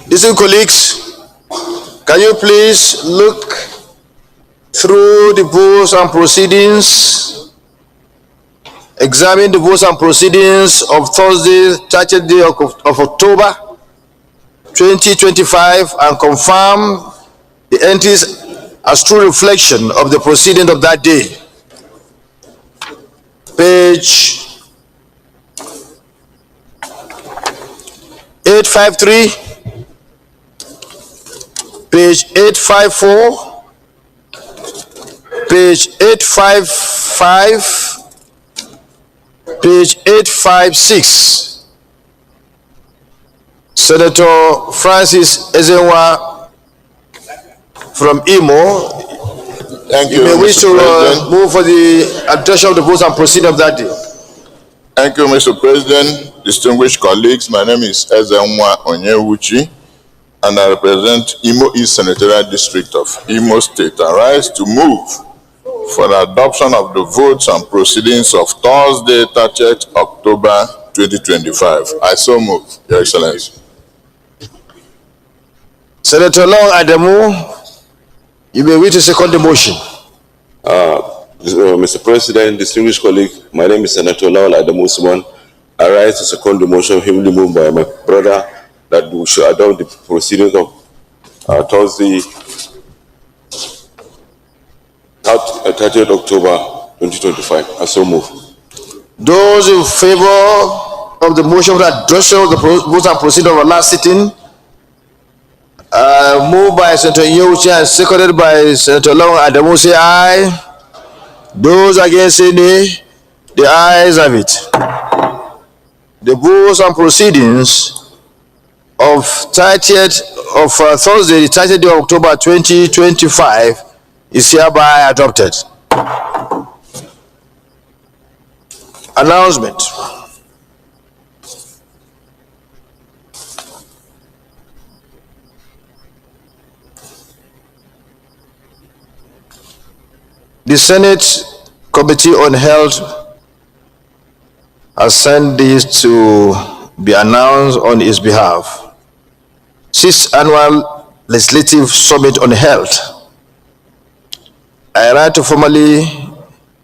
Distinguished colleagues, can you please look through the votes and proceedings, examine the votes and proceedings of Thursday, 30th day of October 2025, and confirm the entries as true reflection of the proceeding of that day. Page 853, page 854, page 855, page 856. Senator Francis Ezenwa from Imo. Thank you. You may wish to move for the adoption of the votes and proceed of that day. Thank you, Mr. President. Distinguished colleagues, my name is Ezenwa Onyewuchi, and I represent Imo East Senatorial District of Imo State. I rise to move for the adoption of the votes and proceedings of Thursday, 30th October 2025. I so move, Your Excellency. Senator Long Adamu, you may wish to second the motion. Mr. President, distinguished colleague, my name is Senator Lawal Adamu Simon. I rise to second the motion heavily moved by my brother that we should adopt the proceedings of Thursday, 30th October 2025. I so move. Those in favor of the motion for adoption of the votes and proceedings of our last sitting, moved by Senator Onyewuchi and seconded by Senator Long Adamu, say aye. Those against say nay. The ayes have it. The votes and proceedings of 30th of Thursday, the 30th day of October 2025 is hereby adopted. Announcement. The Senate Committee on Health has sent this to be announced on its behalf. 6th Annual Legislative Summit on Health. I write to formally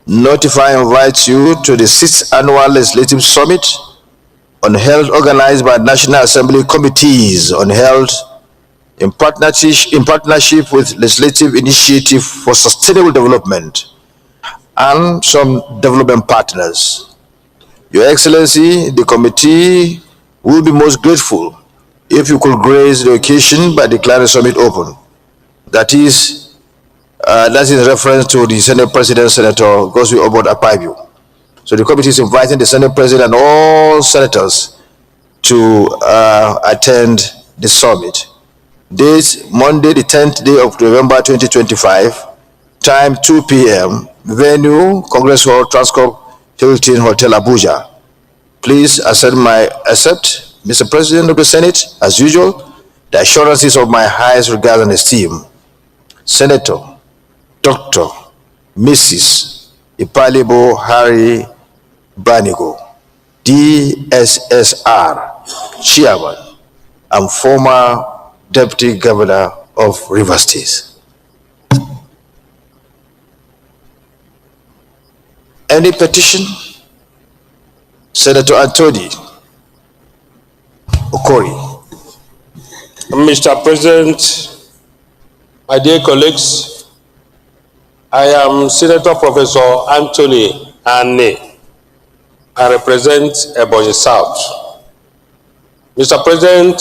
notify and invite you to the 6th Annual Legislative Summit on Health organized by National Assembly Committees on Health in partnership with Legislative Initiative for Sustainable Development and some development partners. Your Excellency, the committee will be most grateful if you could grace the occasion by declaring the summit open. That is in reference to the Senate President, Senator Goswi Obod Akpabio. So the committee is inviting the Senate President and all senators to attend the summit. Date, Monday, the 10th day of November 2025, time 2 p.m., venue, Congress Hall, Transcorp, Hilton Hotel, Abuja. Please accept, Mr. President of the Senate, as usual, the assurances of my highest regard and esteem. Senator, Dr. Mrs. Ipalibo Harry Banigo, DSSR, Chairman and former Deputy Governor of Rivers State. Any petition? Senator Anthony Okori. Mr. President, my dear colleagues, I am Senator Professor Anthony Ane. I represent Ebonyi South. Mr. President,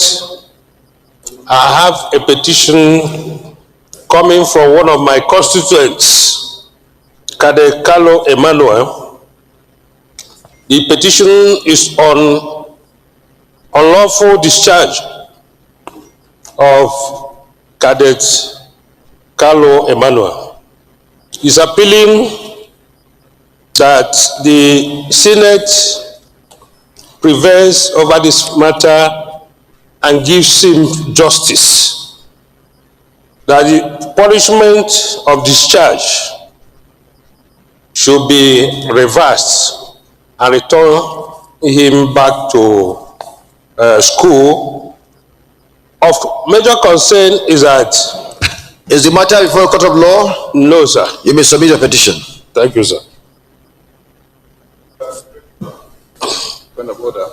I have a petition coming from one of my constituents, Kadekalo Emmanuel. The petition is on unlawful discharge of Cadet Carlo Emmanuel. Is appealing that the Senate prevails over this matter and gives him justice. That the punishment of discharge should be reversed and return him back to school of major concern is that... Is the matter before a court of law? No, sir. You may submit your petition. Thank you, sir. Point of order.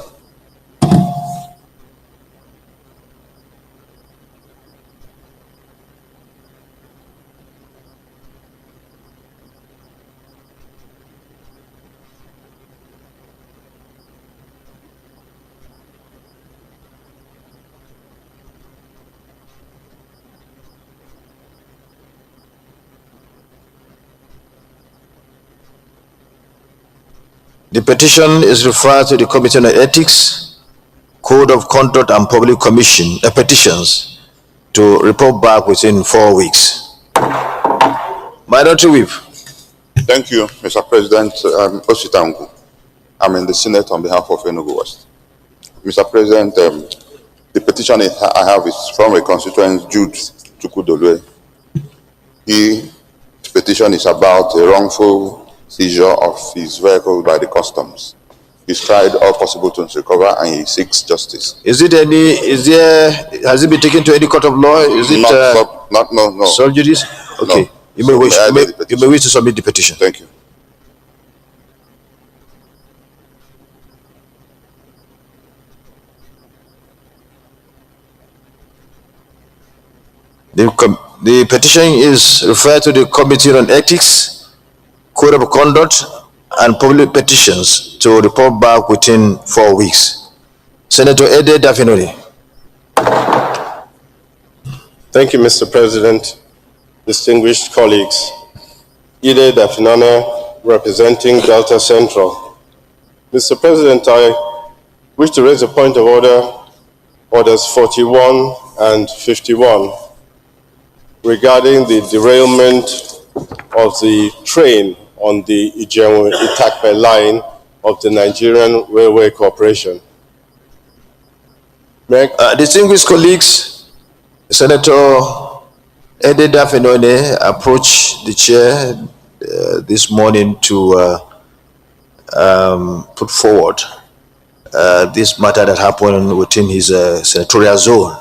The petition is referred to the Committee on Ethics, Code of Conduct and Public Petitions to report back within 4 weeks. Minority Whip. Thank you, Mr. President. Ositangu. I'm in the Senate on behalf of Enugu West. Mr. President, the petition I have is from a constituent, Jude Chukudolwe. His petition is about a wrongful seizure of his vehicle by the customs. He's tried all possible to recover and he seeks justice. Has it been taken to any court of law? Is it no. Sub judice? Okay. No. You may wish to submit the petition. Thank you. The petition is referred to the Committee on Ethics, Code of Conduct and Public Petitions to report back within 4 weeks. Senator Ede Dafinoni. Thank you, Mr. President. Distinguished colleagues. Ede Dafinoni, representing Delta Central. Mr. President, I wish to raise a point of order, orders 41 and 51, regarding the derailment of the train on the Ijenwu-Itakpe line of the Nigerian Railway Corporation. Distinguished colleagues, Senator Ede Dafinoni approached the chair this morning to put forward this matter that happened within his senatorial zone,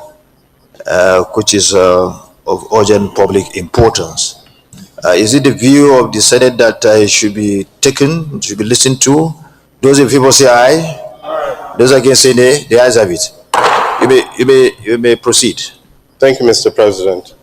which is of urgent public importance. Is it the view of the Senate that it should be taken, should be listened to? Those in favor say aye. Aye. Those against say nay. The ayes have it. You may proceed. Thank you, Mr. President.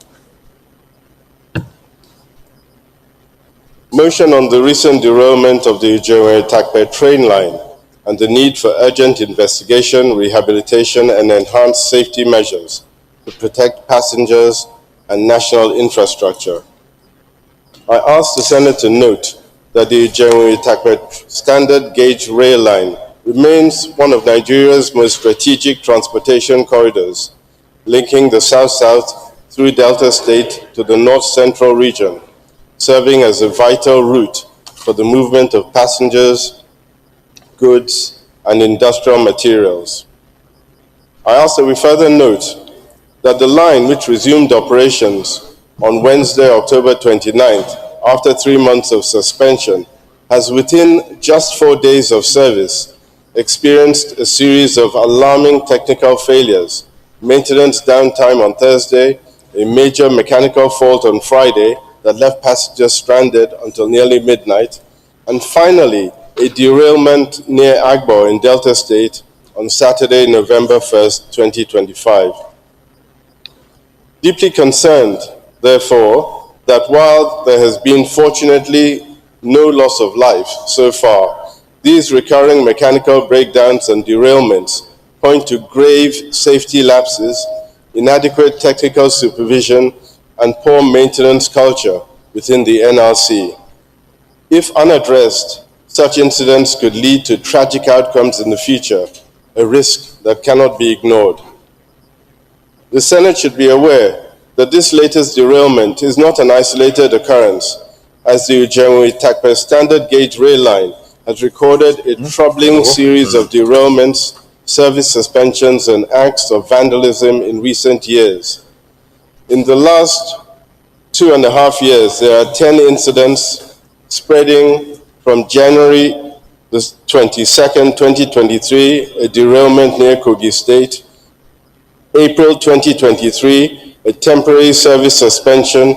Motion on the recent derailment of the Ijenwu-Itakpe train line and the need for urgent investigation, rehabilitation, and enhanced safety measures to protect passengers and national infrastructure. I ask the Senate to note that the Ijenwu-Itakpe standard gauge rail line remains one of Nigeria's most strategic transportation corridors, linking the South-South through Delta State to the North-Central region, serving as a vital route for the movement of passengers, goods, and industrial materials. I ask that we further note that the line, which resumed operations on Wednesday, October 29th, after 3 months of suspension, has within just 4 days of service experienced a series of alarming technical failures, maintenance downtime on Thursday, a major mechanical fault on Friday that left passengers stranded until nearly midnight, and finally, a derailment near Agbo in Delta State on Saturday, November 1st, 2025. Deeply concerned, therefore, that while there has been fortunately no loss of life so far, these recurring mechanical breakdowns and derailments point to grave safety lapses, inadequate technical supervision, and poor maintenance culture within the NRC. If unaddressed, such incidents could lead to tragic outcomes in the future, a risk that cannot be ignored. The Senate should be aware that this latest derailment is not an isolated occurrence, as the Ijenwu-Itakpe standard gauge rail line has recorded a troubling series of derailments, service suspensions, and acts of vandalism in recent years. In the last 2.5 years, there are 10 incidents spreading from January the 22nd, 2023, a derailment near Kogi State, April 2023, a temporary service suspension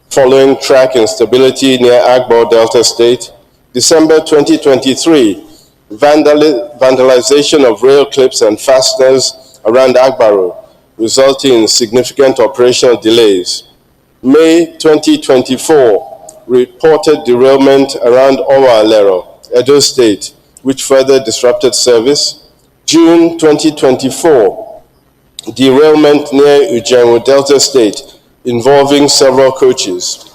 following track instability near Agbo, Delta State. December 2023, vandalization of rail clips and fasteners around Agbaro, resulting in significant operational delays. May 2024, reported derailment around Owa-Alero, Edo State, which further disrupted service. June 2024, derailment near Ujenwu, Delta State, involving several coaches.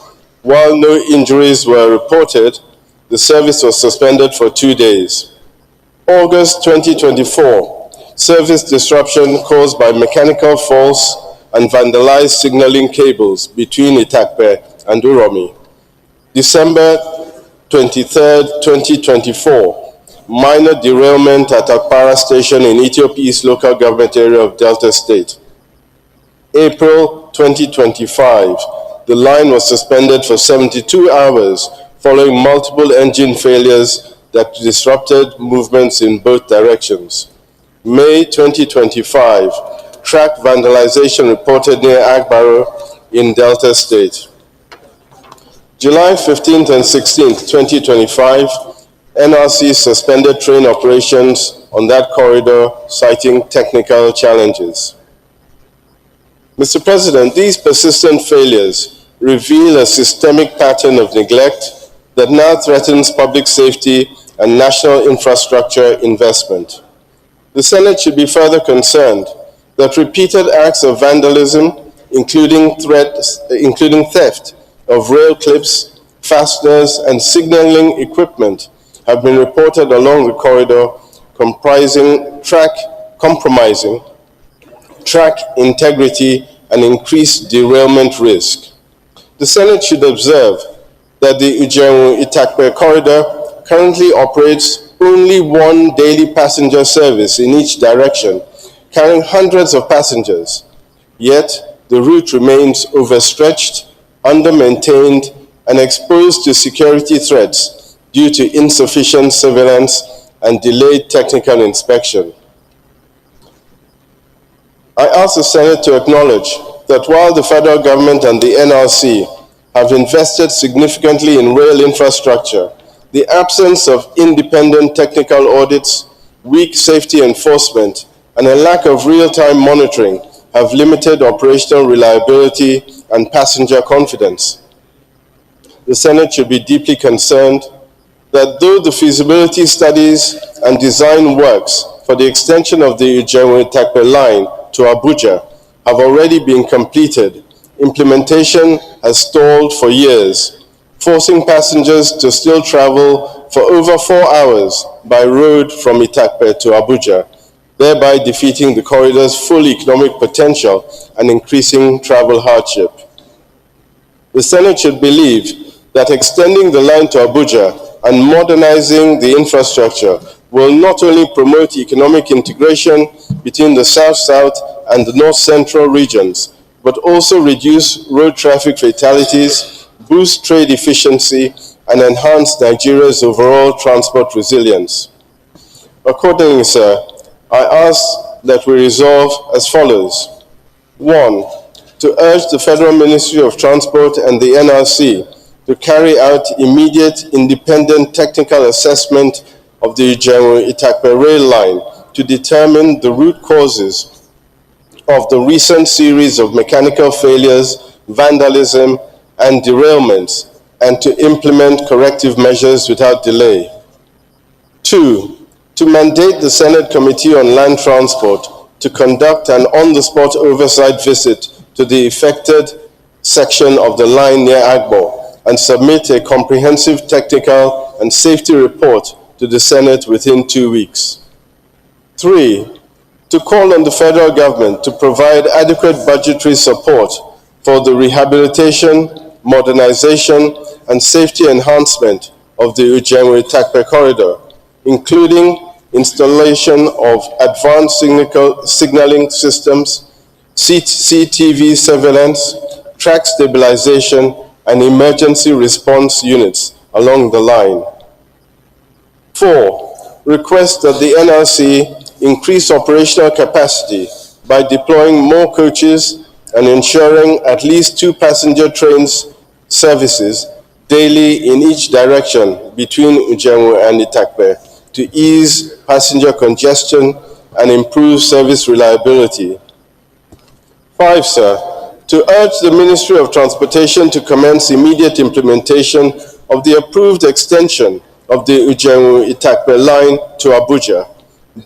While no injuries were reported, the service was suspended for 2 days. August 2024, service disruption caused by mechanical faults and vandalized signaling cables between Itakpe and Uromi. December 23, 2024, minor derailment at Akpara Station in Ethiopia East Local Government Area of Delta State. April 2025, the line was suspended for 72 hours following multiple engine failures that disrupted movements in both directions. May 2025, track vandalization reported near Agbaro in Delta State. July 15th and 16th, 2025, NRC suspended train operations on that corridor, citing technical challenges. Mr. President, these persistent failures reveal a systemic pattern of neglect that now threatens public safety and national infrastructure investment. The Senate should be further concerned that repeated acts of vandalism, including theft of rail clips, fasteners, and signaling equipment, have been reported along the corridor, compromising track integrity and increased derailment risk. The Senate should observe that the Ujenwu-Itakpe corridor currently operates only one daily passenger service in each direction, carrying hundreds of passengers. Yet, the route remains overstretched, under-maintained, and exposed to security threats due to insufficient surveillance and delayed technical inspection. I ask the Senate to acknowledge that while the federal government and the NRC have invested significantly in rail infrastructure, the absence of independent technical audits, weak safety enforcement, and a lack of real-time monitoring have limited operational reliability and passenger confidence. The Senate should be deeply concerned that though the feasibility studies and design works for the extension of the Ujenwu-Itakpe line to Abuja have already been completed, implementation has stalled for years, forcing passengers to still travel for over 4 hours by road from Itakpe to Abuja, thereby defeating the corridor's full economic potential and increasing travel hardship. The Senate should believe that extending the line to Abuja and modernizing the infrastructure will not only promote economic integration between the South-South and the North-Central regions, but also reduce road traffic fatalities, boost trade efficiency, and enhance Nigeria's overall transport resilience. Accordingly, sir, I ask that we resolve as follows. 1, to urge the Federal Ministry of Transport and the NRC to carry out immediate independent technical assessment of the Ujenwu-Itakpe rail line to determine the root causes of the recent series of mechanical failures, vandalism, and derailments, and to implement corrective measures without delay. 2, to mandate the Senate Committee on Land Transport to conduct an on-the-spot oversight visit to the affected section of the line near Agbo and submit a comprehensive technical and safety report to the Senate within 2 weeks. 3, to call on the federal government to provide adequate budgetary support for the rehabilitation, modernization, and safety enhancement of the Ujenwu-Itakpe corridor, including installation of advanced signaling systems, CCTV surveillance, track stabilization, and emergency response units along the line. 4, request that the NRC increase operational capacity by deploying more coaches and ensuring at least 2 passenger trains services daily in each direction between Ujenwu and Itakpe to ease passenger congestion and improve service reliability. 5, sir, to urge the Ministry of Transportation to commence immediate implementation of the approved extension of the Ujenwu-Itakpe line to Abuja,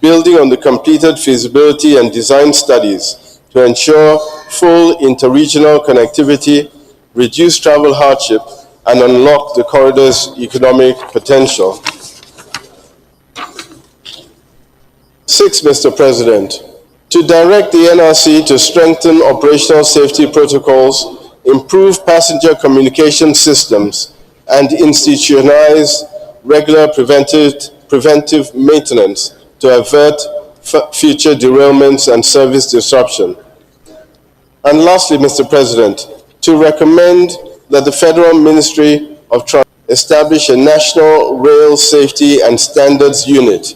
building on the completed feasibility and design studies to ensure full interregional connectivity, reduce travel hardship, and unlock the corridor's economic potential. 6, Mr. President, to direct the NRC to strengthen operational safety protocols, improve passenger communication systems, and institutionalize regular preventive maintenance to avert future derailments and service disruption. And lastly, Mr. President, to recommend that the Federal Ministry of Transport establish a National Rail Safety and Standards Unit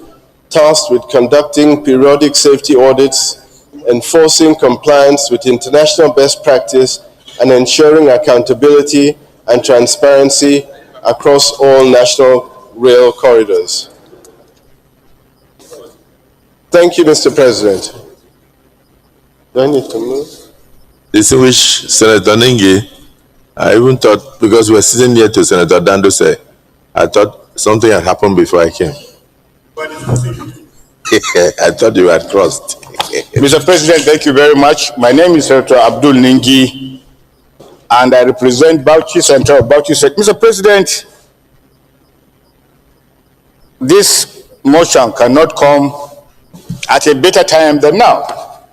tasked with conducting periodic safety audits, enforcing compliance with international best practice, and ensuring accountability and transparency across all national rail corridors. Thank you, Mr. President. Do I need to move? Distinguished Senator Ningi, I even thought, because we're sitting near to Senator Dando say, I thought something had happened before I came. I thought you had crossed. Mr. President, thank you very much. My name is Senator Abdul Ningi, and I represent Bauchi Central, Bauchi State. Mr. President, this motion cannot come at a better time than now.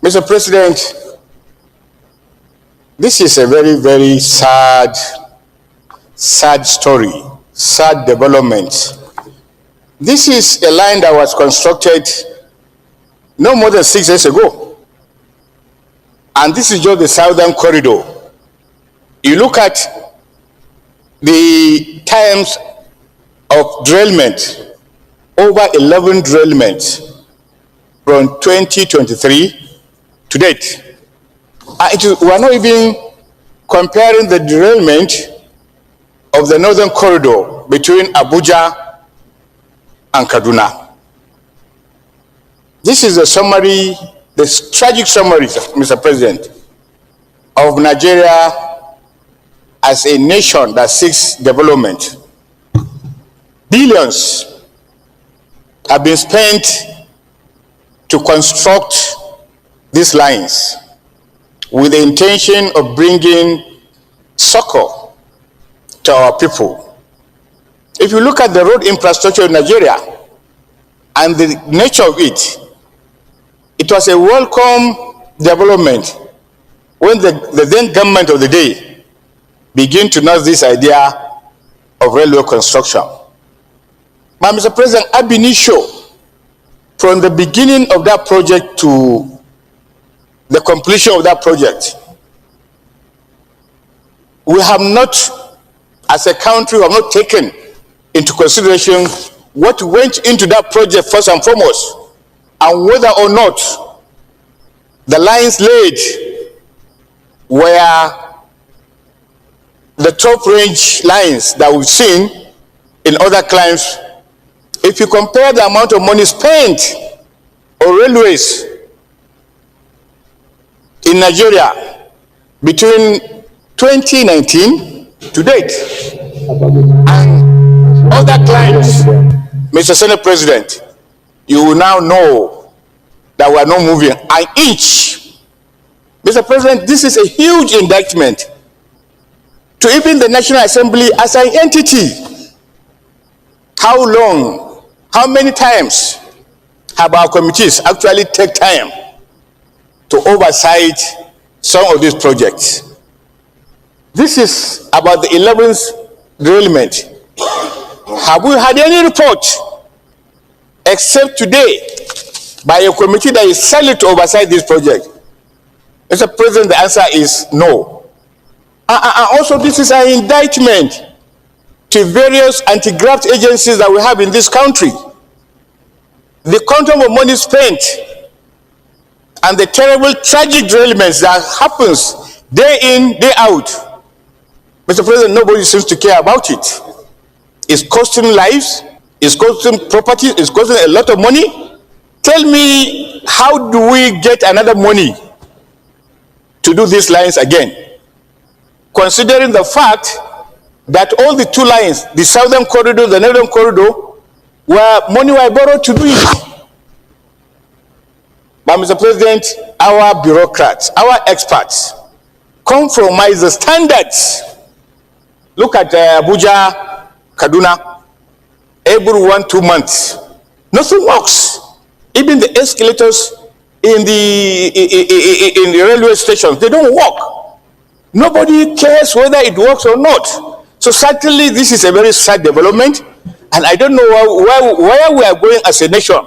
Mr. President, this is a very, very sad story, sad development. This is a line that was constructed no more than 6 years ago. And this is just the southern corridor. You look at the times of derailment, over 11 derailments from 2023 to date. We are not even comparing the derailment of the northern corridor between Abuja and Kaduna. This is a summary, the tragic summary, Mr. President, of Nigeria as a nation that seeks development. Billions have been spent to construct these lines with the intention of bringing succor to our people. If you look at the road infrastructure in Nigeria and the nature of it, it was a welcome development when the then government of the day began to nurse this idea of railway construction. But Mr. President, ab initio, from the beginning of that project to the completion of that project, we have not, as a country, we have not taken into consideration what went into that project first and foremost, and whether or not the lines laid were the top range lines that we've seen in other climes. If you compare the amount of money spent on railways in Nigeria between 2019 to date and other clients, Mr. Senate President, you will now know that we are not moving an inch. Mr. President, this is a huge indictment to even the National Assembly as an entity. How long, how many times have our committees actually take time to oversight some of these projects? This is about the 11th derailment. Have we had any report except today by a committee that is solely to oversight this project? Mr. President, the answer is no. Also, this is an indictment to various anti-graft agencies that we have in this country. The quantum of money spent and the terrible tragic derailments that happens day in, day out, Mr. President, nobody seems to care about it. It's costing lives, it's costing property, it's costing a lot of money. Tell me, how do we get another money to do these lines again? Considering the fact that all the two lines, the southern corridor, the northern corridor, money were borrowed to do it. But Mr. President, our bureaucrats, our experts compromise the standards. Look at Abuja, Kaduna, every 1-2 months. Nothing works. Even the escalators in the railway stations, they don't work. Nobody cares whether it works or not. So certainly this is a very sad development, and I don't know where we are going as a nation.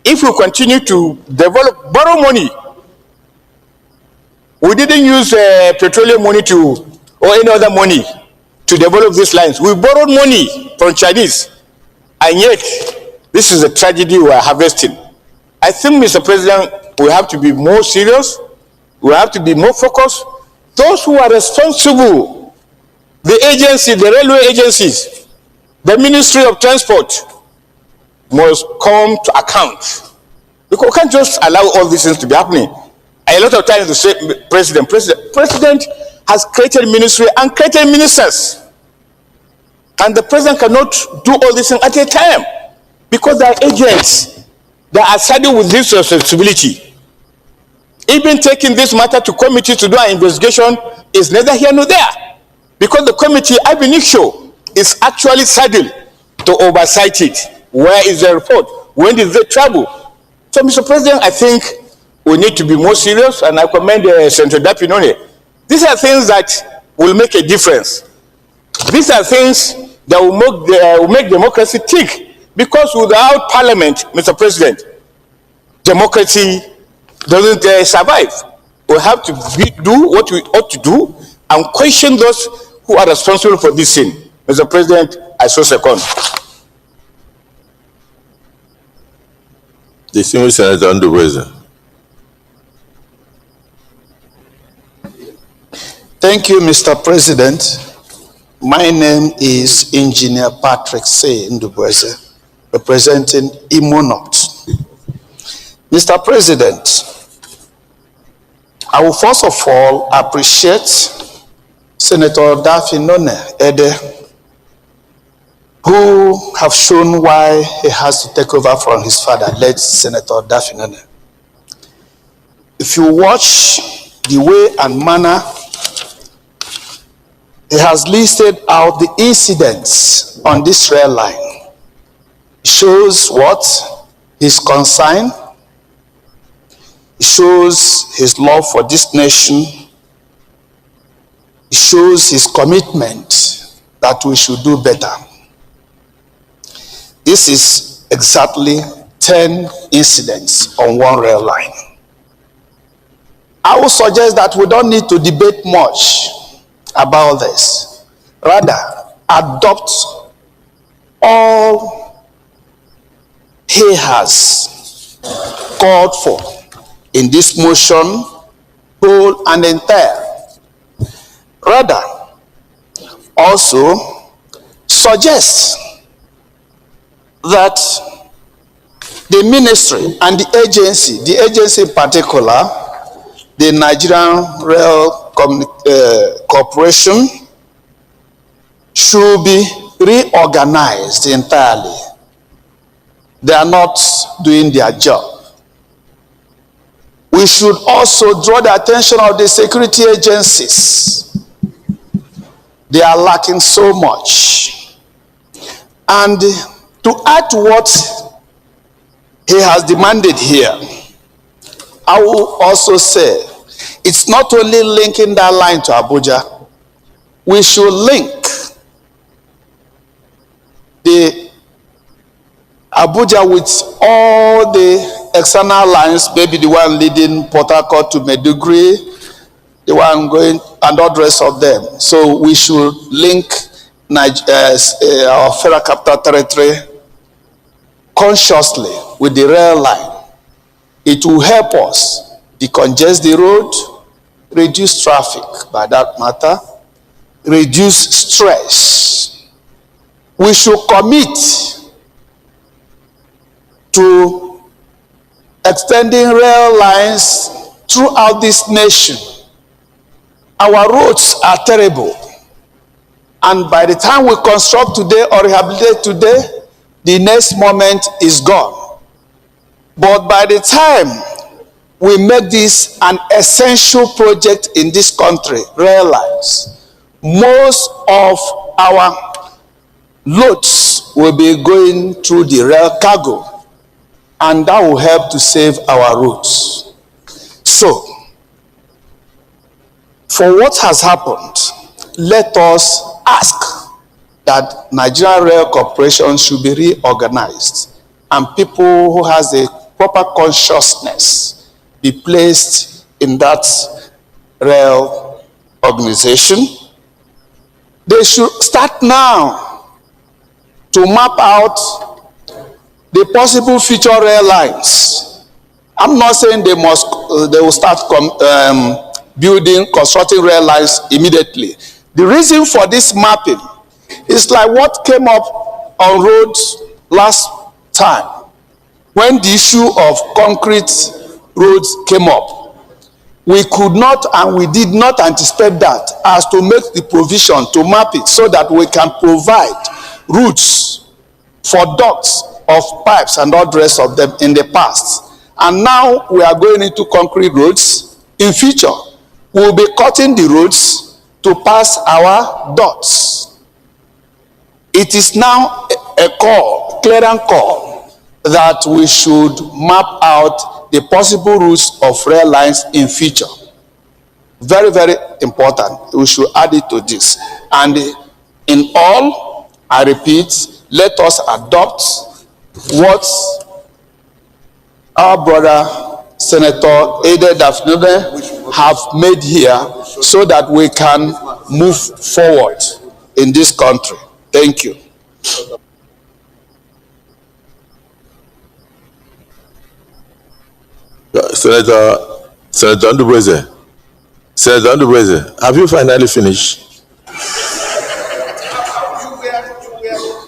If we continue to borrow money, we didn't use petroleum money or any other money to develop these lines. We borrowed money from Chinese, and yet this is a tragedy we are harvesting. I think, Mr. President, we have to be more serious. We have to be more focused. Those who are responsible, the agency, the railway agencies, the Ministry of Transport, must come to account. Because we can't just allow all these things to be happening. A lot of times they say, President has created ministry and created ministers. And the president cannot do all these things at a time, because there are agents that are saddled with this responsibility. Even taking this matter to committee to do an investigation is neither here nor there, because the committee, ab initio, is actually saddled to oversight it. Where is the report? When did they travel? So, Mr. President, I think we need to be more serious, and I commend Senator Dapinone. These are things that will make a difference. These are things that will make democracy tick, because without parliament, Mr. President, democracy doesn't survive. We have to do what we ought to do and question those who are responsible for this sin. Mr. President, I so second. Distinguished Senator Ndubweze. Thank you, Mr. President. My name is Engineer Patrick C. Ndubweze, representing Imo North. Mr. President, I will first of all appreciate Senator Dapinone Ede, who have shown why he has to take over from his father, late Senator Dapinone. If you watch the way and manner he has listed out the incidents on this rail line, it shows what his concern, it shows his love for this nation, it shows his commitment that we should do better. This is exactly 10 incidents on one rail line. I would suggest that we don't need to debate much about this. Rather, adopt all he has called for in this motion, whole and entire. Rather, also suggest that the ministry and the agency in particular, the Nigerian Rail Corporation, should be reorganized entirely. They are not doing their job. We should also draw the attention of the security agencies. They are lacking so much. And to add to what he has demanded here, I will also say it's not only linking that line to Abuja. We should link the Abuja with all the external lines, maybe the one leading Port Harcourt to Maiduguri, the one going, and all the rest of them. So we should link our Federal Capital Territory consciously with the rail line. It will help us decongest the road, reduce traffic by that matter, reduce stress. We should commit to extending rail lines throughout this nation. Our roads are terrible, and by the time we construct today or rehabilitate today, the next moment is gone. But by the time we make this an essential project in this country, rail lines, most of our loads will be going through the rail cargo, and that will help to save our roads. So, for what has happened, let us ask that Nigerian Rail Corporation should be reorganized, and people who has a proper consciousness be placed in that rail organization. They should start now to map out the possible future rail lines. I'm not saying they will start constructing rail lines immediately. The reason for this mapping is like what came up on roads last time when the issue of concrete roads came up. We could not and we did not anticipate that as to make the provision to map it so that we can provide routes for ducts of pipes and all the rest of them in the past. And now we are going into concrete roads. In future, we will be cutting the roads to pass our ducts. It is now a clearance call that we should map out the possible routes of rail lines in future. Very, very important. We should add it to this. And in all, I repeat, let us adopt what our brother Senator Ede Dafnube have made here so that we can move forward in this country. Thank you. Senator Ndubweze, have you finally finished?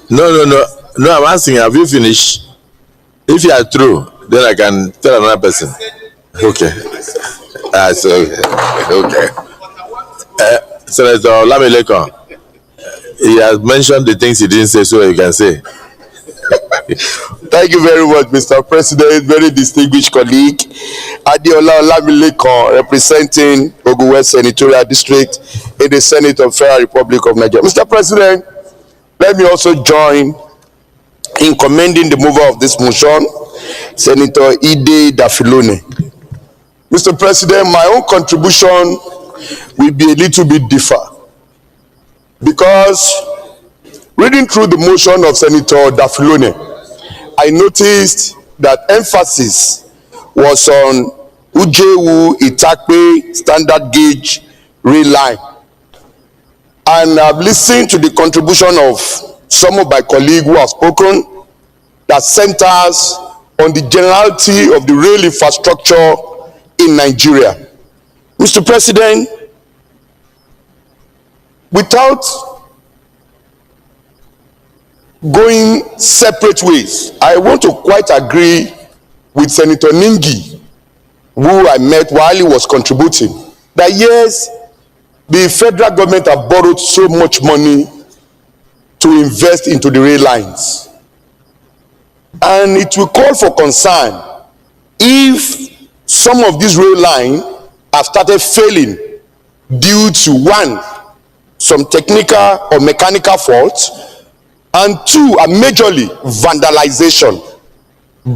No, I'm asking, have you finished? If you are through, then I can tell another person. Okay. Okay. Senator Lamileko, he has mentioned the things he didn't say, so you can say. Thank you very much, Mr. President. Very distinguished colleague. Adeola Lamileko, representing Ogun West Senatorial District in the Senate of Federal Republic of Nigeria. Mr. President, let me also join in commending the mover of this motion, Senator Ide Dafilone. Mr. President, my own contribution will be a little bit different, because reading through the motion of Senator Dafilone, I noticed that emphasis was on Ujewu Itakpe standard gauge rail line. And I've listened to the contribution of some of my colleagues who have spoken that centers on the generality of the rail infrastructure in Nigeria. Mr. President, without going separate ways, I want to quite agree with Senator Ningi, who I met while he was contributing, that yes, the federal government have borrowed so much money to invest into the rail lines. And it will call for concern if some of these rail lines have started failing due to one, some technical or mechanical faults, and two, a majorly vandalization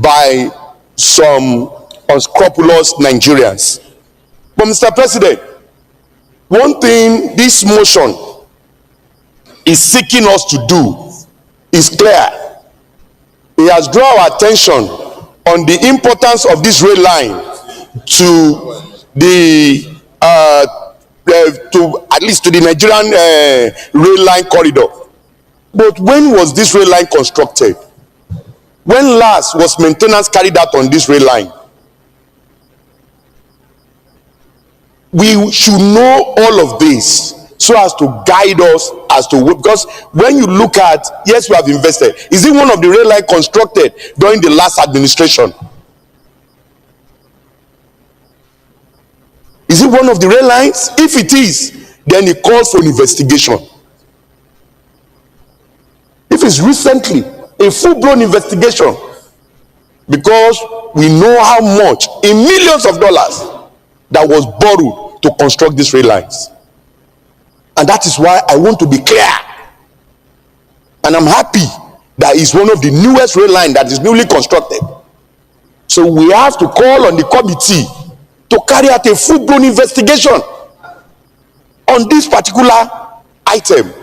by some unscrupulous Nigerians. But Mr. President, one thing this motion is seeking us to do is clear. It has drawn our attention on the importance of this rail line to the at least to the Nigerian rail line corridor. But when was this rail line constructed? When last was maintenance carried out on this rail line? We should know all of this so as to guide us as to, because when you look at, yes, we have invested. Is it one of the rail line constructed during the last administration? Is it one of the rail lines? If it is, then it calls for an investigation. If it's recently, a full-blown investigation, because we know how much, in millions of dollars, that was borrowed to construct these rail lines. And that is why I want to be clear. And I'm happy that it's one of the newest rail line that is newly constructed. So we have to call on the committee to carry out a full-blown investigation on this particular item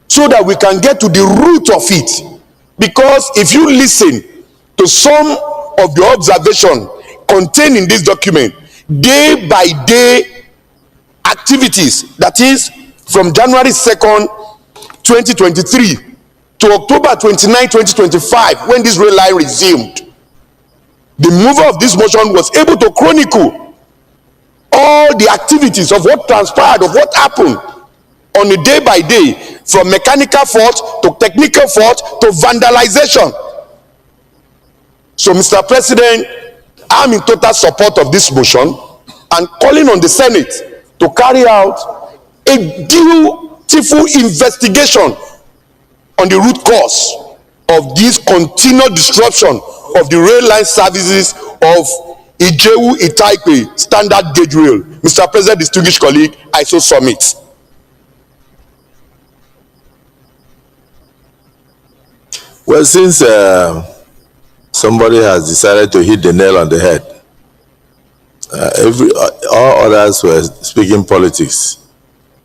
so that we can get to the root of it. Because if you listen to some of the observation contained in this document, day by day activities, that is from January 2nd, 2023 to October 29, 2025, when this rail line resumed, the mover of this motion was able to chronicle all the activities of what transpired, of what happened on a day by day, from mechanical fault to technical fault to vandalization. So, Mr. President, I'm in total support of this motion and calling on the Senate to carry out a dutiful investigation on the root cause of this continued disruption of the rail line services of Ijewu-Itaipe standard gauge rail. Mr. President, distinguished colleague, I so submit. Well, since somebody has decided to hit the nail on the head, all others were speaking politics.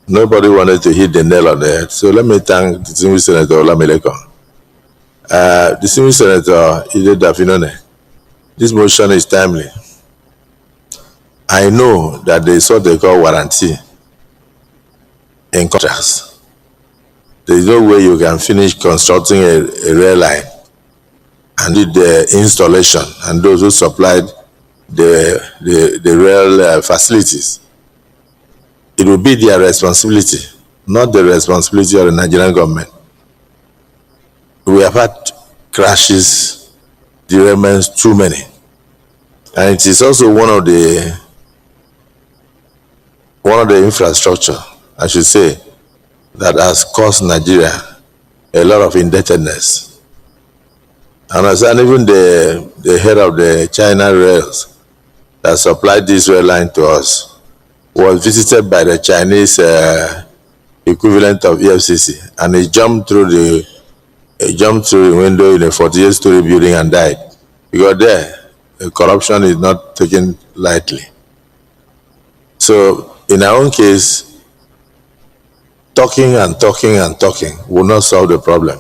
Nobody wanted to hit the nail on the head. So let me thank distinguished Senator Olamilekon. Distinguished Senator Ide Dafinone, this motion is timely. I know that there is what they call warranty in contracts. There is no way you can finish constructing a rail line and did the installation and those who supplied the rail facilities. It will be their responsibility, not the responsibility of the Nigerian government. We have had crashes, derailments, too many. And it is also one of the infrastructure, I should say, that has caused Nigeria a lot of indebtedness. And even the head of the China rails that supplied this rail line to us was visited by the Chinese equivalent of EFCC, and he jumped through the window in a 48-story building and died. Because there, the corruption is not taken lightly. So in our own case, talking and talking and talking will not solve the problem.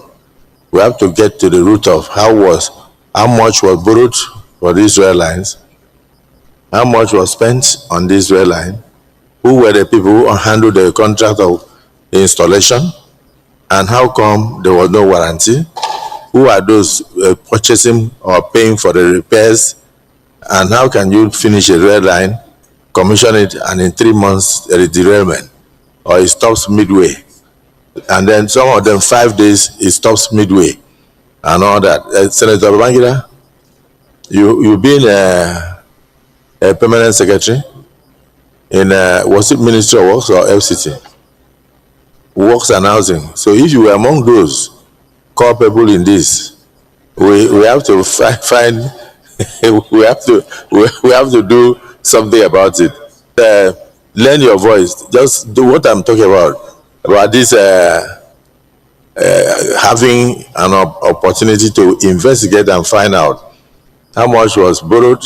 We have to get to the root of how much was borrowed for these rail lines, how much was spent on this rail line, who were the people who handled the contract of the installation, and how come there was no warranty, who are those purchasing or paying for the repairs, and how can you finish a rail line, commission it, and in 3 months there is derailment, or it stops midway, and then some of them 5 days it stops midway, and all that. Senator Babangida, you've been a permanent secretary in was it Ministry of Works or FCT? Works and Housing. So if you were among those culpable in this, we have to find we have to do something about it. Learn your voice. Just do what I'm talking about this having an opportunity to investigate and find out how much was borrowed,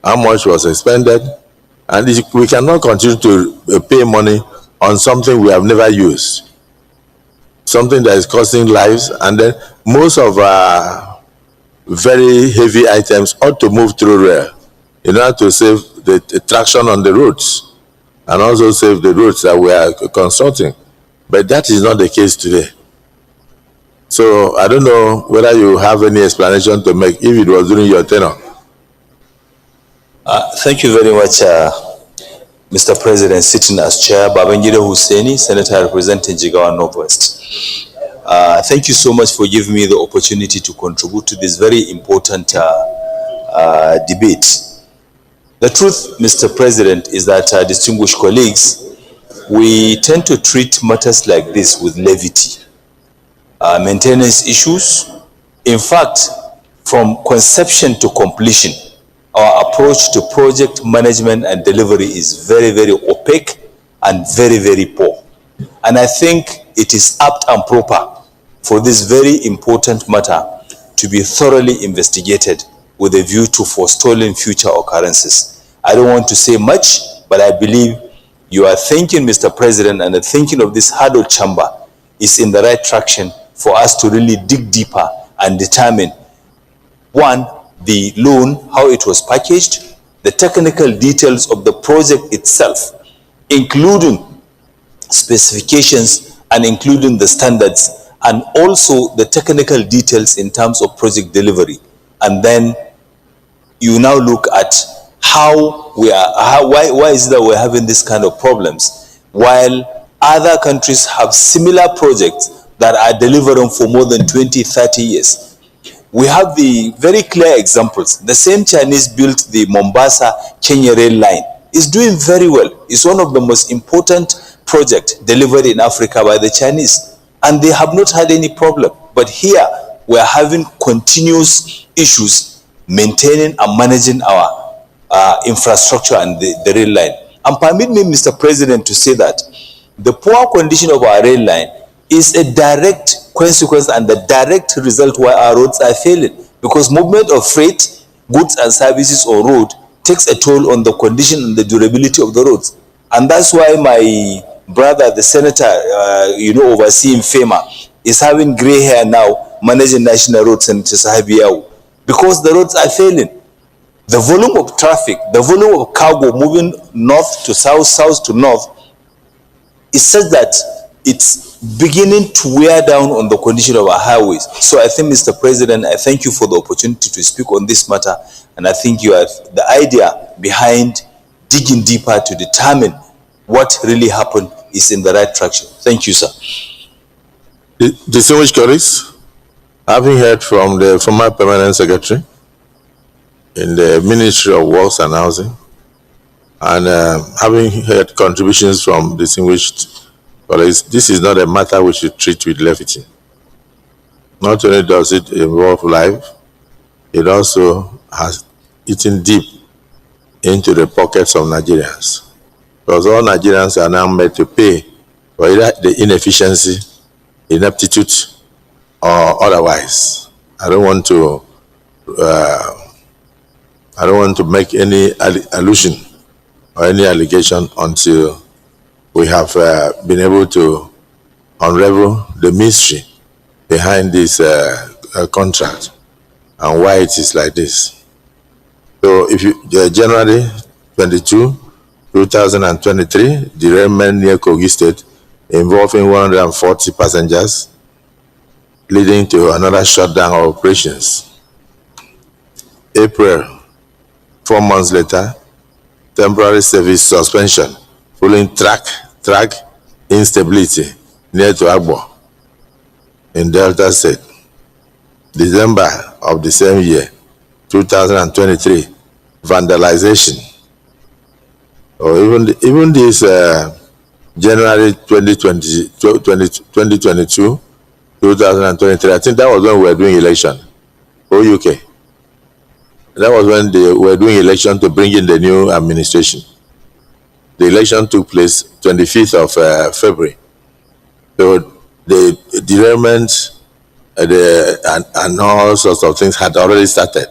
how much was expended, and we cannot continue to pay money on something we have never used, something that is costing lives, and then most of our very heavy items ought to move through rail in order to save the traction on the roads and also save the roads that we are constructing. But that is not the case today. So I don't know whether you have any explanation to make if it was during your tenure. Thank you very much, Mr. President, sitting as chair, Babangida Husseini, Senator representing Jigawa Northwest. Thank you so much for giving me the opportunity to contribute to this very important debate. The truth, Mr. President, is that distinguished colleagues, we tend to treat matters like this with levity. Maintenance issues, in fact, from conception to completion, our approach to project management and delivery is very, very opaque and very, very poor. And I think it is apt and proper for this very important matter to be thoroughly investigated with a view to forestalling future occurrences. I don't want to say much, but I believe your thinking, Mr. President, and the thinking of this huddled chamber is in the right traction for us to really dig deeper and determine, one, the loan, how it was packaged, the technical details of the project itself, including specifications and including the standards, and also the technical details in terms of project delivery. And then you now look at how we are, why is it that we're having this kind of problems while other countries have similar projects that are delivering for more than 20, 30 years. We have the very clear examples. The same Chinese built the Mombasa-Kenya rail line. It's doing very well. It's one of the most important projects delivered in Africa by the Chinese. And they have not had any problem. But here, we're having continuous issues maintaining and managing our infrastructure and the rail line. And permit me, Mr. President, to say that the poor condition of our rail line is a direct consequence and the direct result why our roads are failing, because movement of freight, goods and services on road takes a toll on the condition and the durability of the roads. And that's why my brother, the senator, overseeing FEMA, is having gray hair now, managing national roads, Senator Sahabiyahu, because the roads are failing. The volume of traffic, the volume of cargo moving north to south, south to north, is such that it's beginning to wear down on the condition of our highways. So I think, Mr. President, I thank you for the opportunity to speak on this matter. And I think you have the idea behind digging deeper to determine what really happened is in the right traction. Thank you, sir. Distinguished colleagues, having heard from the former permanent secretary in the Ministry of Works and Housing, and having heard contributions from distinguished colleagues, this is not a matter we should treat with levity. Not only does it involve life, it also has eaten deep into the pockets of Nigerians. Because all Nigerians are now made to pay for either the inefficiency, ineptitude, or otherwise. I don't want to make any allusion or any allegation until we have been able to unravel the mystery behind this contract and why it is like this. So if you, January 22, 2023, derailment near Kogi State involving 140 passengers, leading to another shutdown of operations. April, 4 months later, temporary service suspension following track instability near to Agbo in Delta State. December of the same year, 2023, vandalization. Or even this January 2022, 2023, I think that was when we were doing election, UK. That was when they were doing election to bring in the new administration. The election took place 25th of February. So the derailment and all sorts of things had already started.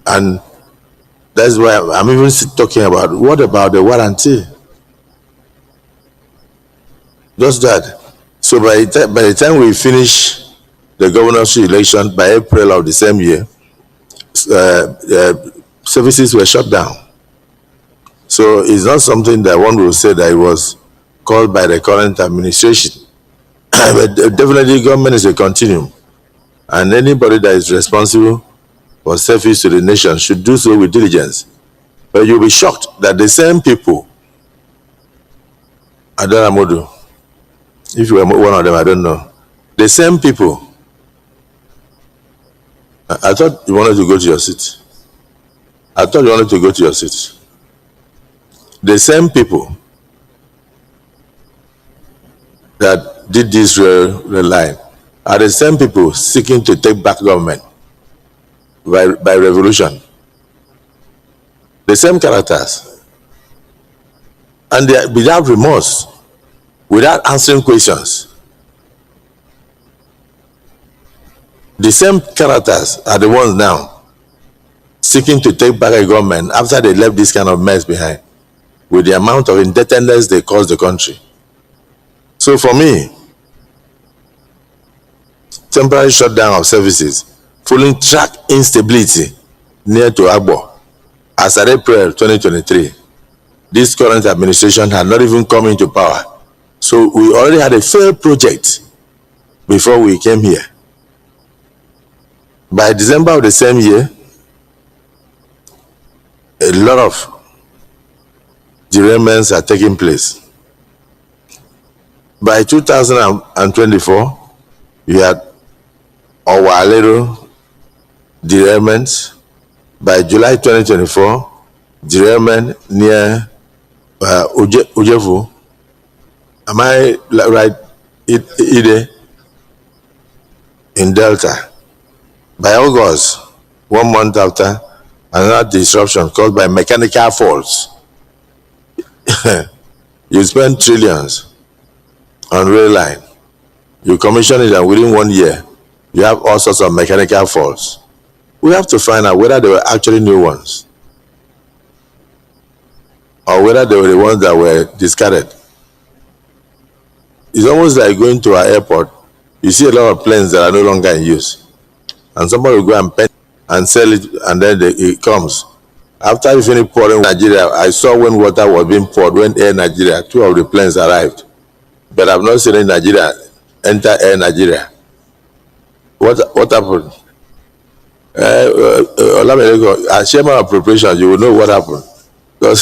And that's why I'm even talking about, what about the warranty? Just that. So by the time we finish the governorship election, by April of the same year, services were shut down. So it's not something that one will say that it was caused by the current administration. But definitely government is a continuum. And anybody that is responsible for service to the nation should do so with diligence. But you'll be shocked that the same people, Adaramodu, if you were one of them, I don't know, the same people, I thought you wanted to go to your seat. I thought you wanted to go to your seat. The same people that did this rail line are the same people seeking to take back government by revolution. The same characters. And they are without remorse, without answering questions. The same characters are the ones now seeking to take back a government after they left this kind of mess behind, with the amount of indebtedness they caused the country. So for me, temporary shutdown of services, following track instability near to Agbo, as at April 2023, this current administration had not even come into power. So we already had a failed project before we came here. By December of the same year, a lot of derailments are taking place. By 2024, you had Owalero derailments. By July 2024, derailment near Ujefu. Am I right? Ide in Delta. By August, 1 month after, another disruption caused by mechanical faults. You spend trillions on rail line. You commission it, and within 1 year, you have all sorts of mechanical faults. We have to find out whether they were actually new ones or whether they were the ones that were discarded. It's almost like going to our airport. You see a lot of planes that are no longer in use, and somebody will go and pen and sell it, and then it comes. After you finish pouring Nigeria, I saw when water was being poured, when Air Nigeria, 2 of the planes arrived. But I've not seen Nigeria enter Air Nigeria. What happened? As chairman of appropriations, you will know what happened. Because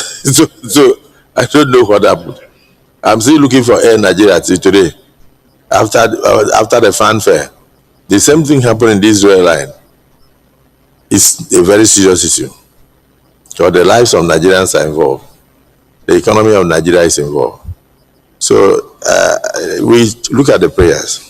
so I don't know what happened. I'm still looking for Air Nigeria till today. After the fanfare, the same thing happened in this rail line. It's a very serious issue. So the lives of Nigerians are involved. The economy of Nigeria is involved. So we look at the prayers.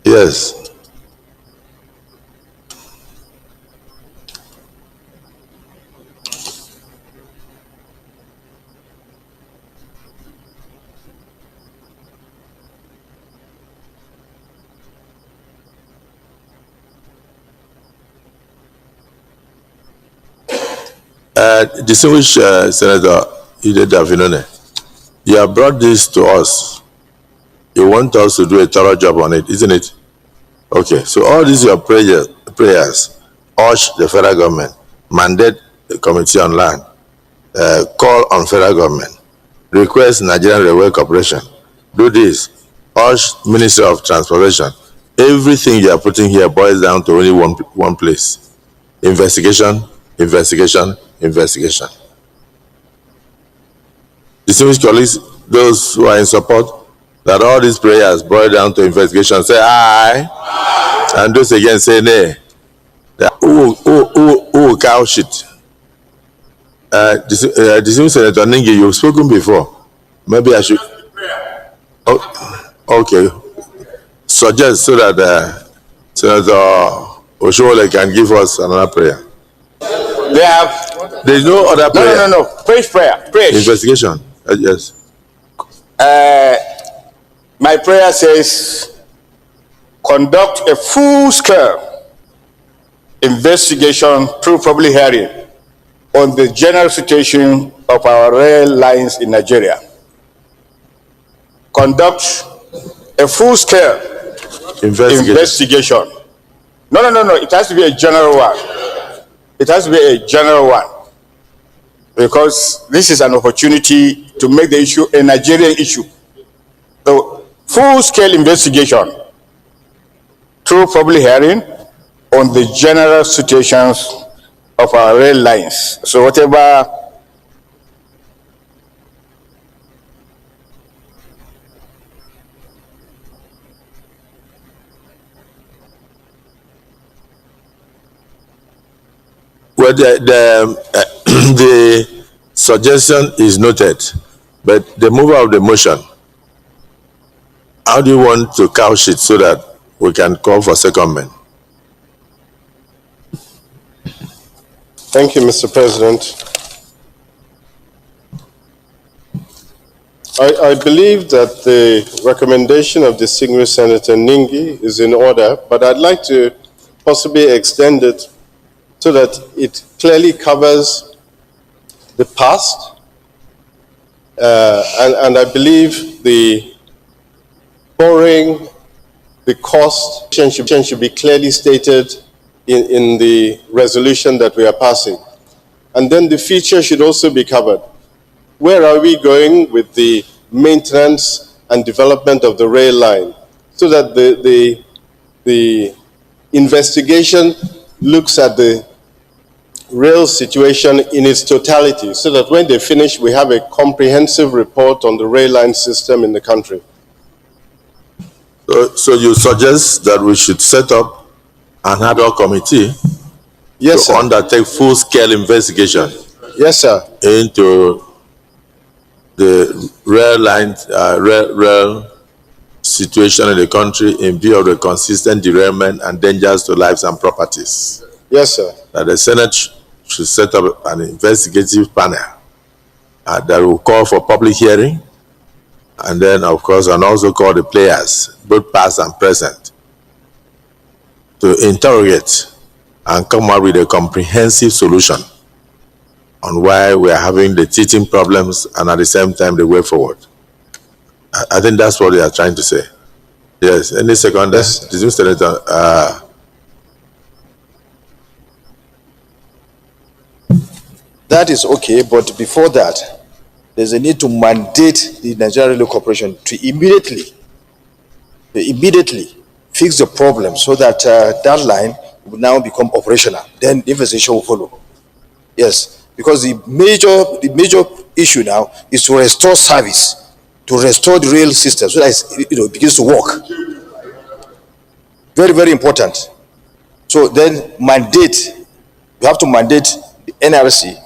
Yes. Distinguished Senator Ide Davinone, you have brought this to us. You want us to do a thorough job on it, isn't it? Okay, so all these your prayers urge the federal government, mandate the Committee on Land, call on federal government, request Nigerian Railway Corporation, do this, urge Ministry of Transportation. Everything you are putting here boils down to only one place: investigation, investigation, investigation. Distinguished colleagues, those who are in support that all these prayers boil down to investigation, say aye. Aye. And those again say nay. Cow shit. Distinguished Senator Ningi, you've spoken before. Maybe I should. Oh, okay. Suggest so that Senator Oshole can give us another prayer. There's no other prayer. No. Prayer. Investigation. Yes. My prayer says, conduct a full-scale investigation through public hearing on the general situation of our rail lines in Nigeria. Conduct a full-scale investigation. No. It has to be a general one. It has to be a general one, because this is an opportunity to make the issue a Nigerian issue. So full-scale investigation through public hearing on the general situations of our rail lines. So whatever Well, the suggestion is noted, but the mover of the motion, how do you want to couch it so that we can call for secondment? Thank you, Mr. President. I believe that the recommendation of distinguished Senator Ningi is in order, but I'd like to possibly extend it so that it clearly covers the past, and I believe the borrowing, the cost should be clearly stated in the resolution that we are passing. And then the future should also be covered. Where are we going with the maintenance and development of the rail line, so that the investigation looks at the rail situation in its totality, so that when they finish, we have a comprehensive report on the rail line system in the country. So you suggest that we should set up an ad hoc committee Yes, to sir. undertake full-scale investigation Yes, sir. into the rail situation in the country in view of the consistent derailment and dangers to lives and properties. Yes, sir. That the Senate should set up an investigative panel that will call for public hearing, and then, of course, and also call the players, both past and present, to interrogate and come up with a comprehensive solution on why we are having the teething problems and at the same time the way forward. I think that's what they are trying to say. Yes, any second? Yes, Dismissed Senator. That is okay, but before that, there's a need to mandate the Nigerian Railway Corporation to immediately fix the problem so that that line will now become operational. Then the investigation will follow. Yes, because the major issue now is to restore service, to restore the rail system so that it begins to work. Very, very important. So then you have to mandate the NRC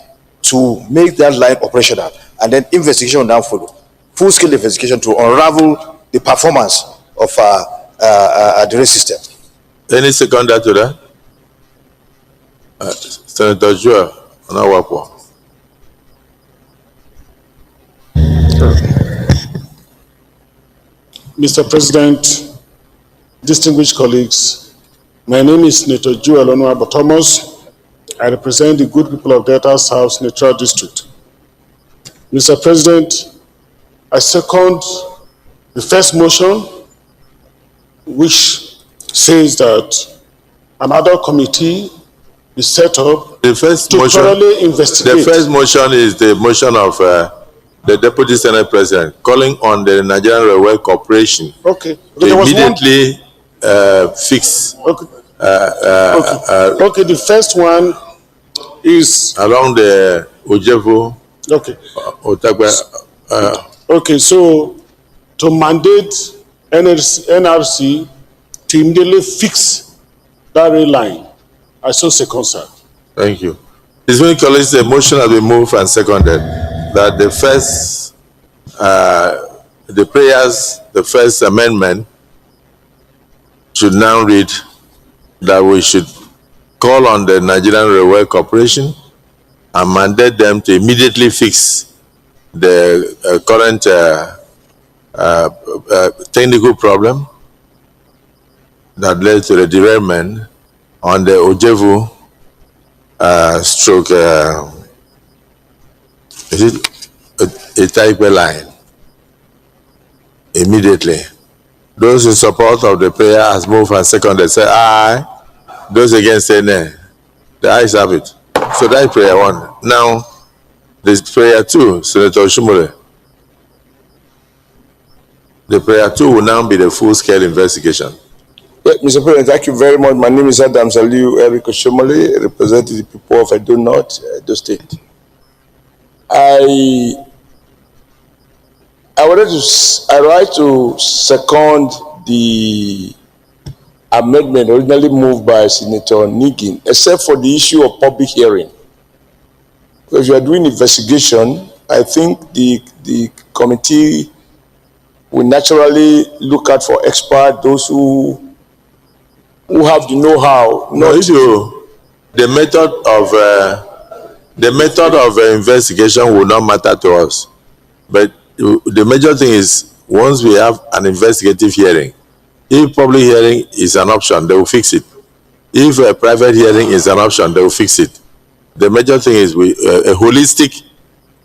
to make that line operational, and then investigation will now follow. Full-scale investigation to unravel the performance of the rail system. Any seconder to that? Senator Joel Onawakwo. Mr. President, distinguished colleagues, my name is Senator Joel Onawakwo Thomas. I represent the good people of Delta South Senatorial District. Mr. President, I second the first motion, which says that an ad hoc committee is set up The first to motion. thoroughly investigate. The first motion is the motion of the Deputy Senate President calling on the Nigerian Railway Corporation Okay. to There was one. immediately fix Okay. Okay, the first one is along the Ojevo, okay. Otagba. Okay, so to mandate NRC to immediately fix that rail line. I so second, sir. Thank you. This many colleagues, the motion has been moved and seconded that the first, the first amendment should now read that we should call on the Nigerian Railway Corporation and mandate them to immediately fix the current technical problem that led to the derailment on the Ojevu stroke, is it a type line? Immediately. Those in support of the prayer has moved and seconded, say aye. Those against say nay. The ayes have it. So that is prayer one. Now, there's prayer two, Senator Shumule. The prayer 2 will now be the full-scale investigation. Mr. President, thank you very much. My name is Adam Saliu Eric Oshomole, representing the people of Edo North, Edo State. I like to second the amendment originally moved by Senator Nigin, except for the issue of public hearing. If you are doing investigation, I think the committee will naturally look out for experts, those who have the know-how. The method of investigation will not matter to us, but the major thing is once we have an investigative hearing, if public hearing is an option, they will fix it. If a private hearing is an option, they will fix it. The major thing is a holistic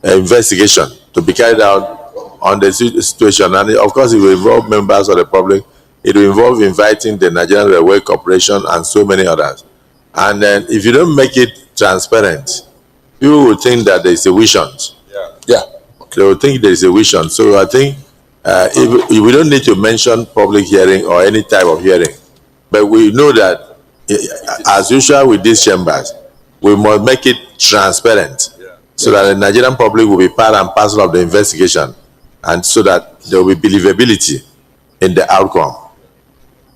investigation to be carried out on the situation, and of course it will involve members of the public. It will involve inviting the Nigerian Railway Corporation and so many others. And then if you don't make it transparent, people will think that there is a wish hunt. Yeah. They will think there is a wish hunt. So I think if we don't need to mention public hearing or any type of hearing, but we know that as usual with these chambers, we must make it transparent so that the Nigerian public will be part and parcel of the investigation, and so that there will be believability in the outcome.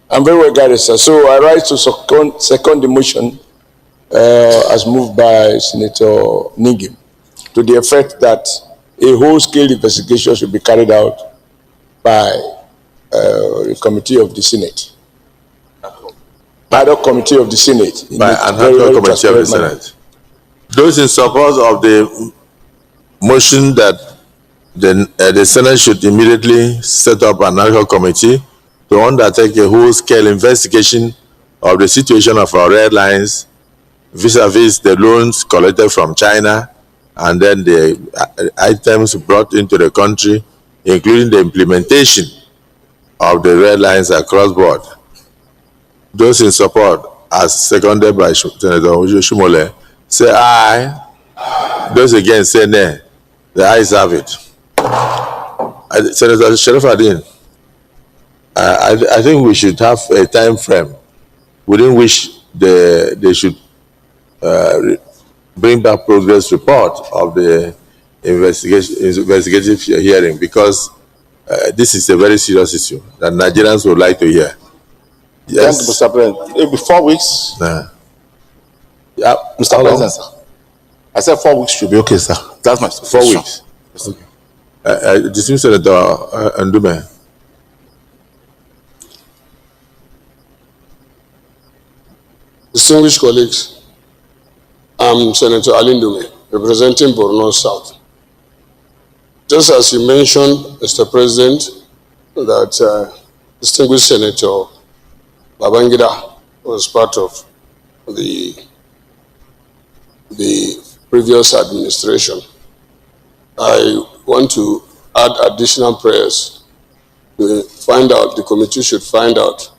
I'm very well guided, sir. So I rise to second the motion as moved by Senator Nigim, to the effect that a whole-scale investigation should be carried out by the committee of the Senate. By the committee of the Senate. By an committee of the Senate. Those in support of the motion that the Senate should immediately set up an ad hoc committee to undertake a whole-scale investigation of the situation of our airlines vis-a-vis the loans collected from China and then the items brought into the country, including the implementation of the red lines across board. Those in support, as seconded by Senator Shumole, say aye. Those against say nay. The ayes have it. Senator Sharif Adin, I think we should have a time frame within which they should bring back progress report of the investigative hearing, because this is a very serious issue that Nigerians would like to hear. Yes. Thank you, Mr. President. It'll be 4 weeks. Nah. Yeah, Mr. President, sir. I said 4 weeks should be okay, sir. That's my 4 weeks. Okay. Distinguished Senator Ndume. Distinguished colleagues, I'm Senator Ali Ndume, representing Borno South. Just as you mentioned, Mr. President, that distinguished Senator Babangida was part of the previous administration, I want to add additional prayers to find out, the committee should find out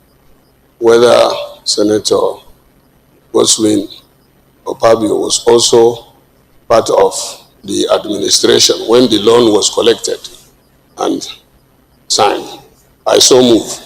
whether Senator Goswin Opabio was also part of the administration when the loan was collected and signed. I so move.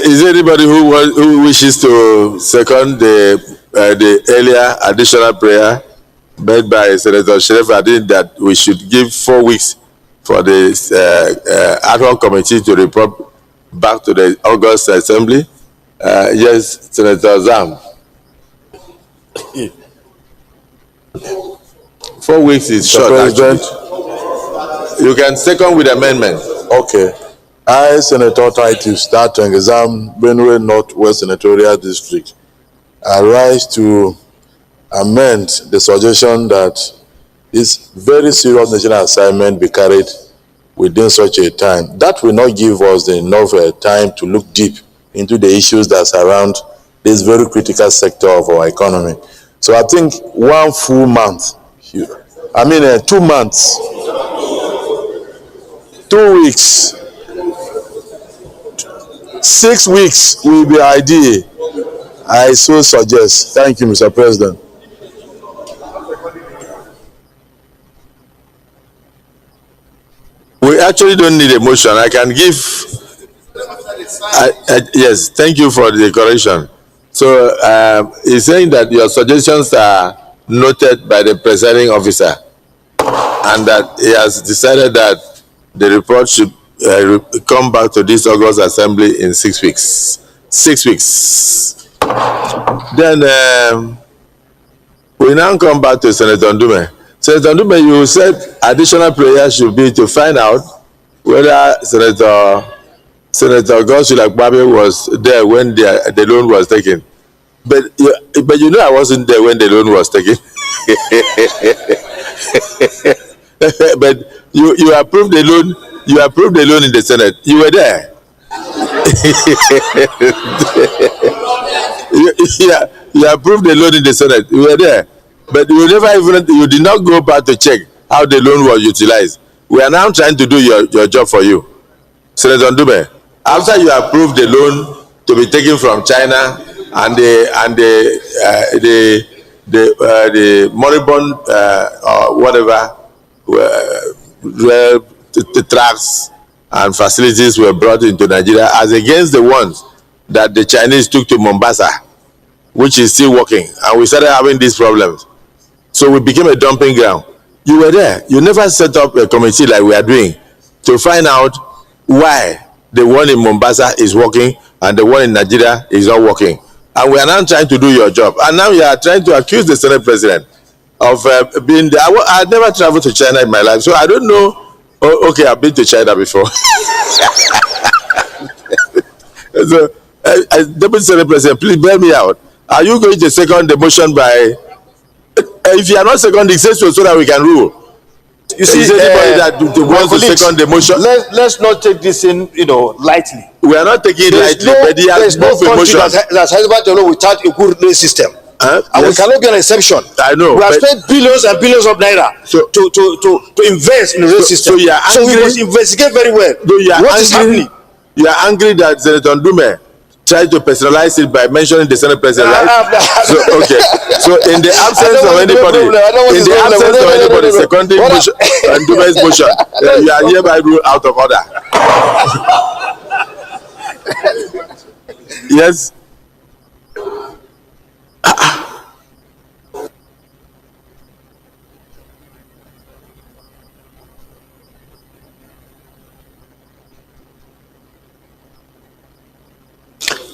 Is there anybody who wishes to second the earlier additional prayer made by Senator Sharif Adin that we should give 4 weeks for the ad hoc committee to report back to the August Assembly? Yes, Senator Zam. 4 weeks is short, President. You can second with amendment. Okay. I, Senator Titus Statengezam, Benue Northwest Senatorial District, I rise to amend the suggestion that this very serious national assignment be carried within such a time. That will not give us enough time to look deep into the issues that surround this very critical sector of our economy. So I think 1 full month, 2 months, 2 weeks, 6 weeks will be ideal. I so suggest. Thank you, Mr. President. We actually don't need a motion. I can give. Yes, thank you for the correction. So he's saying that your suggestions are noted by the presiding officer, and that he has decided that the report should come back to this August assembly in 6 weeks. 6 weeks. Then we now come back to Senator Ndume. Senator Ndume, you said additional prayer should be to find out whether Senator Godswill Akpabio was there when the loan was taken. But you know I wasn't there when the loan was taken. But you approved the loan. You approved the loan in the Senate. You were there. you approved the loan in the Senate. You were there. But you did not go back to check how the loan was utilized. We are now trying to do your job for you. Senator Ndume, after you approved the loan to be taken from China and the moribund or whatever the tracks and facilities were brought into Nigeria as against the ones that the Chinese took to Mombasa, which is still working, and we started having these problems. So we became a dumping ground. You were there. You never set up a committee like we are doing to find out why the one in Mombasa is working and the one in Nigeria is not working. And we are now trying to do your job. And now you are trying to accuse the Senate President of being there. I never traveled to China in my life, so I don't know. Oh, okay, I've been to China before. So, Deputy Senate President, please bear me out. Are you going to second the motion by... if you are not seconding, say so that we can rule. You see, anybody that wants to second the motion? Let's not take this in, lightly. We are not taking it lightly, but he has moved a motion. That's without a good rail system. And yes, we cannot be an exception. I know. We have spent billions and billions of naira to invest in the rail system. So we must investigate very well what is happening. You are angry that Senator Ndume tried to personalize it by mentioning the Senate President, right? So okay. So in the absence of anybody, seconding Ndume's motion, you are hereby ruled out of order. Yes.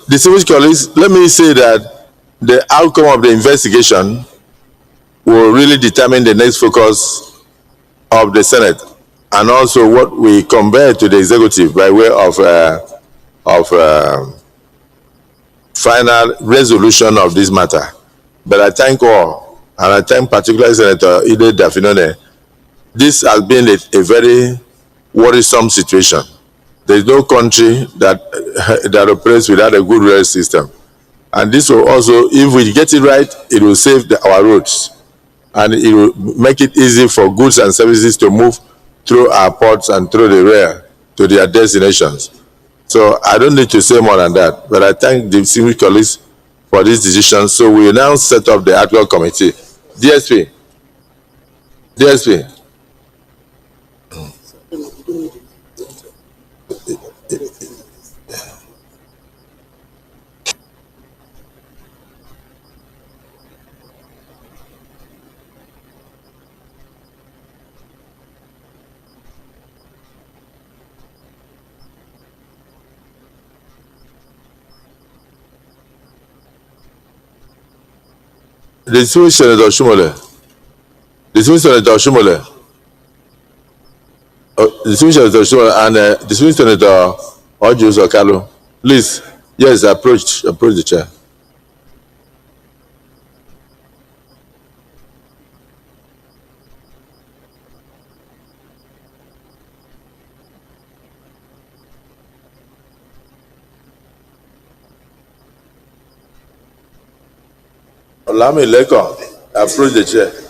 Distinguished colleagues, let me say that the outcome of the investigation will really determine the next focus of the Senate and also what we convey to the executive by way of final resolution of this matter. But I thank all, and I thank particularly Senator Ide Dafinone. This has been a very worrisome situation. There is no country that operates without a good rail system. And this will also, if we get it right, it will save our roads. And it will make it easy for goods and services to move through our ports and through the rail to their destinations. So I don't need to say more than that. But I thank the distinguished colleagues for this decision. So we will now set up the ad hoc committee. DSP. The distinguished Senator Shumole. And distinguished Senator Ojus Okalo. Please, yes, approach the chair. Olami Lekon, approach the chair.